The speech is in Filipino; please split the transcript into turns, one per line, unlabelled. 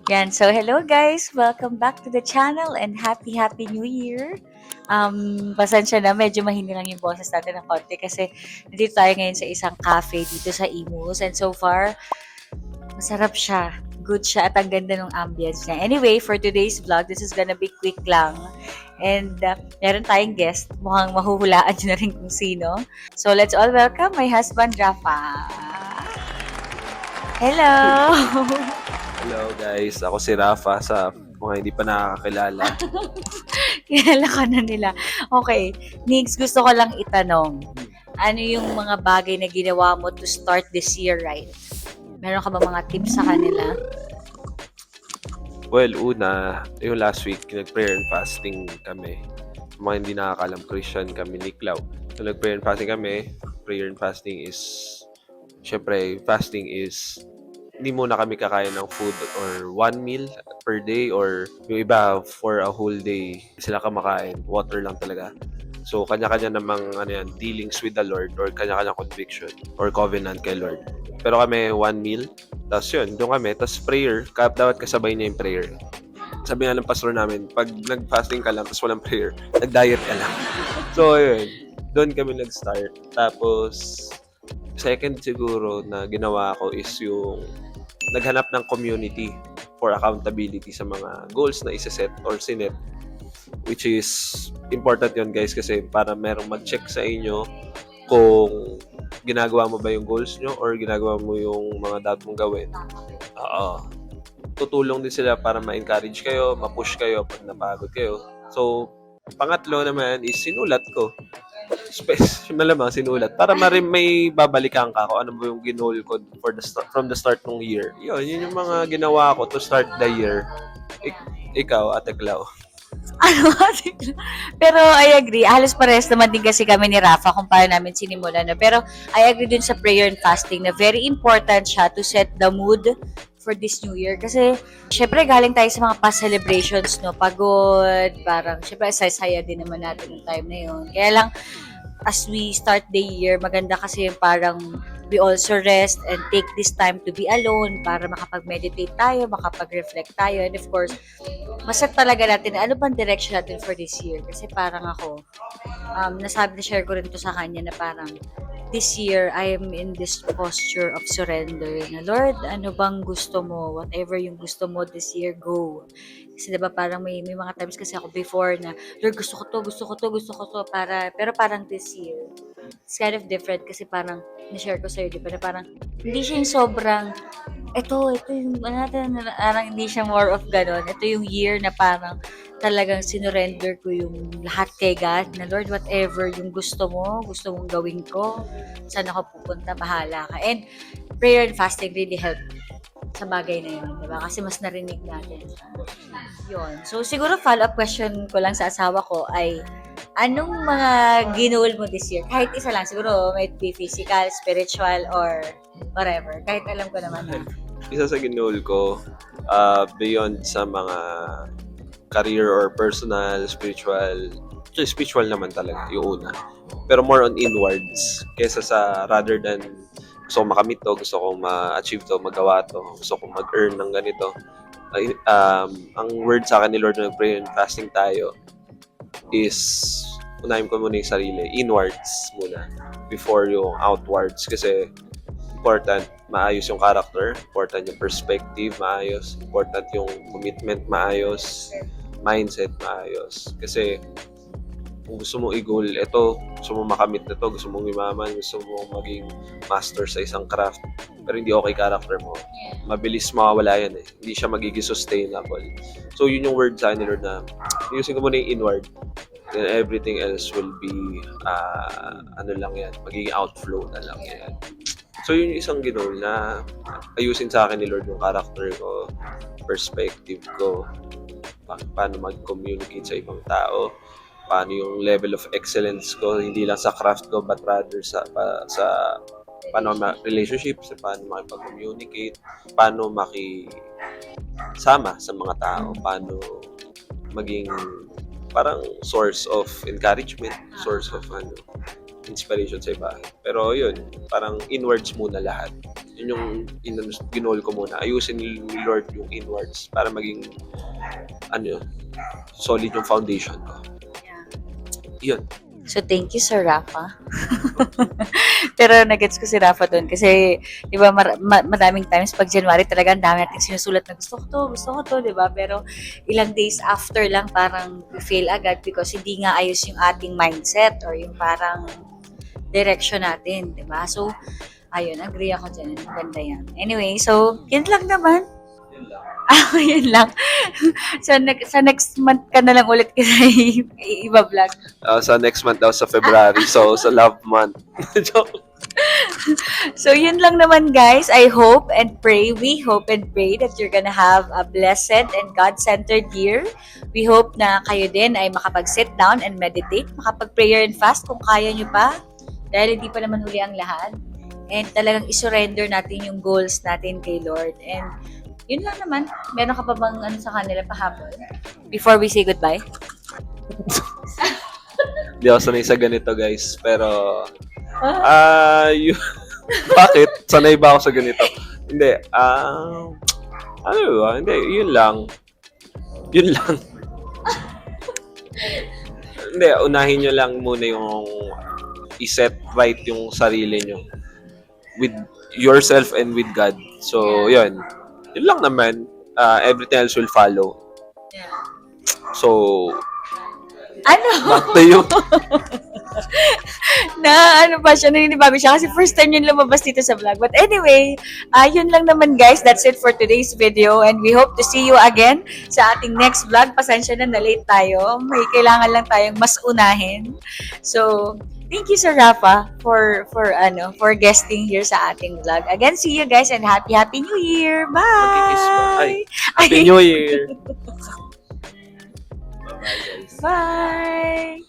Yan. So, hello guys! Welcome back to the channel and happy New Year! Pasensya na, medyo mahina lang yung boses natin ng konti kasi nandito tayo ngayon sa isang cafe dito sa Imus and so far, masarap siya. Good siya at ang ganda ng ambience niya. Anyway, for today's vlog, this is gonna be quick lang. And meron tayong guest. Mukhang mahuhulaan nyo na rin kung sino. So, let's all welcome my husband, Rafa. Hello!
Hello guys, ako si Rafa sa mga hindi pa nakakakilala.
Kilala ka na nila. Okay, Nix, gusto ko lang itanong. Ano yung mga bagay na ginawa mo to start this year right? Meron ka ba mga tips sa kanila?
Well, una, yung last week, nag-prayer and fasting kami. Sa mga hindi nakakalam, Christian kami ni Clau. So, nag-prayer and fasting kami. Prayer and fasting is, syempre, fasting is, hindi muna kami kakain ng food or one meal per day or yung iba for a whole day sila kumakain. Water lang talaga. So, kanya-kanya namang dealings with the Lord or kanya-kanya conviction or covenant kay Lord. Pero kami, one meal. Tapos yun, doon kami. Tapos prayer. Dapat kasabay niya yung prayer. Sabi nga ng pastor namin, pag nag-fasting ka lang tapos walang prayer, nag-diet ka lang. So, yun. Doon kami nag-start. Tapos, second siguro na ginawa ko is yung naghanap ng community for accountability sa mga goals na isa-set or sinet, which is important yon guys kasi para merong mag-check sa inyo kung ginagawa mo ba yung goals nyo or ginagawa mo yung mga dapat mong gawin. Oo. Tutulong din sila para ma-encourage kayo, ma-push kayo pag napagod kayo. So, pangatlo naman is sinulat ko. Malamang sinulat para may babalikan ka kung ano ba yung ginol ko from the start ng year. Yun yung mga ginawa ko to start the year. Ikaw, Ate Clau.
Ano kasi? Pero I agree. Halos parehas naman din kasi kami ni Rafa kung paano namin sinimulan. No? Pero I agree dun sa prayer and fasting na very important siya to set the mood for this new year. Kasi, syempre, galing tayo sa mga past celebrations, no? Pagod, parang, syempre, saya din naman natin yung time na yun. Kaya lang, as we start the year, maganda kasi yung parang we also rest and take this time to be alone para makapag-meditate tayo, makapag-reflect tayo, and of course, maset talaga natin ano bang direction natin for this year. Kasi parang ako, na-share ko rin to sa kanya na parang this year, I am in this posture of surrender. Na, Lord, ano bang gusto mo? Whatever yung gusto mo this year, go. Kasi diba parang may mga times kasi ako before na, Lord, gusto ko to, pero parang this year, it's kind of different kasi parang, na-share ko sa'yo, diba, na parang, hindi siya yung sobrang, ito yung, parang hindi siya more of ganon. Ito yung year na parang, talagang sinurrender ko yung lahat kay God na Lord, whatever yung gusto mong gawin ko, saan ako pupunta, bahala ka. And prayer and fasting really help sa bagay na yun, diba? Kasi mas narinig natin. Yun. So, siguro follow-up question ko lang sa asawa ko ay, anong mga ginol mo this year? Kahit isa lang, siguro may be physical, spiritual, or whatever. Kahit alam ko naman na.
Isa sa ginol ko, beyond sa mga career or personal, spiritual naman talaga yung una. Pero more on inwards kesa sa rather than gusto ko makamit to, gusto ko ma-achieve to, magawa to, gusto ko mag-earn ng ganito. Ang word sa akin ni Lord na prayer and fasting tayo is unahin ko muna yung sarili, inwards muna before yung outwards kasi important maayos yung character, important yung perspective maayos, important yung commitment maayos, mindset maayos. Kasi kung gusto mong i-goal ito, gusto mong makamit na to, gusto mong yumaman, gusto mong maging master sa isang craft, pero hindi okay character mo, mabilis mawawala yan eh. Hindi siya magiging sustainable. So yun yung word sa akin ni Lord na using ko muna yung inward, then everything else will be magiging outflow na lang yan. So yun yung isang ginol na ayusin sa akin ni Lord yung character ko, perspective ko, paano mag-communicate sa ibang tao, paano yung level of excellence ko, hindi lang sa craft ko but rather sa paano relationships, paano makipag-communicate, paano makisama sa mga tao, paano maging parang source of encouragement, source of inspiration sa iba. Pero yun, parang inwards muna lahat. Yun yung ginol ko muna. Ayusin ni Lord yung inwards para maging solid yung foundation ko. Yun.
So, thank you, Sir Rafa. Pero nagets ko si Rafa doon kasi, di ba, madaming times pag January talaga ang dami natin sinusulat na gusto ko to, di ba? Pero ilang days after lang parang fail agad because hindi nga ayos yung ating mindset or yung parang direction natin, di ba? So, ayun, agree ako dyan. Ganda yan. Anyway, so, yun lang naman.
Yun lang.
Yun lang. Sa next month ka na lang ulit kasi iba-vlog.
Sa next month daw, sa February. So, sa love month. Joke.
So, yun lang naman, guys. I hope and pray, we hope and pray that you're gonna have a blessed and God-centered year. We hope na kayo din ay makapag-sit down and meditate, makapag-prayer and fast kung kaya nyo pa. Dahil hindi pa naman huli ang lahat. And talagang isurrender natin yung goals natin kay Lord. And yun lang naman. Meron ka pa bang sa kanila pahapon? Before we say goodbye?
Hindi ako sanay sa ganito, guys. Pero, bakit? Sanay ba ako sa ganito? Hindi. Ano ba? Hindi, yun lang. Yun lang. Hindi, unahin nyo lang muna yung i-set right yung sarili nyo with yourself and with God. So, yun. Yun lang naman. Everything else will follow.
Yeah.
So,
Ano?
back to you.
Ano pa siya, naninibabi siya kasi first time yun lumabas dito sa vlog. But anyway, yun lang naman guys. That's it for today's video and we hope to see you again sa ating next vlog. Pasensya na late tayo. May kailangan lang tayong mas unahin. So, thank you Sir Rafa for guesting here sa ating vlog. Again, see you guys and happy New Year.
Magkikis ba? Ay,
Bye.
Happy New Year.
Bye.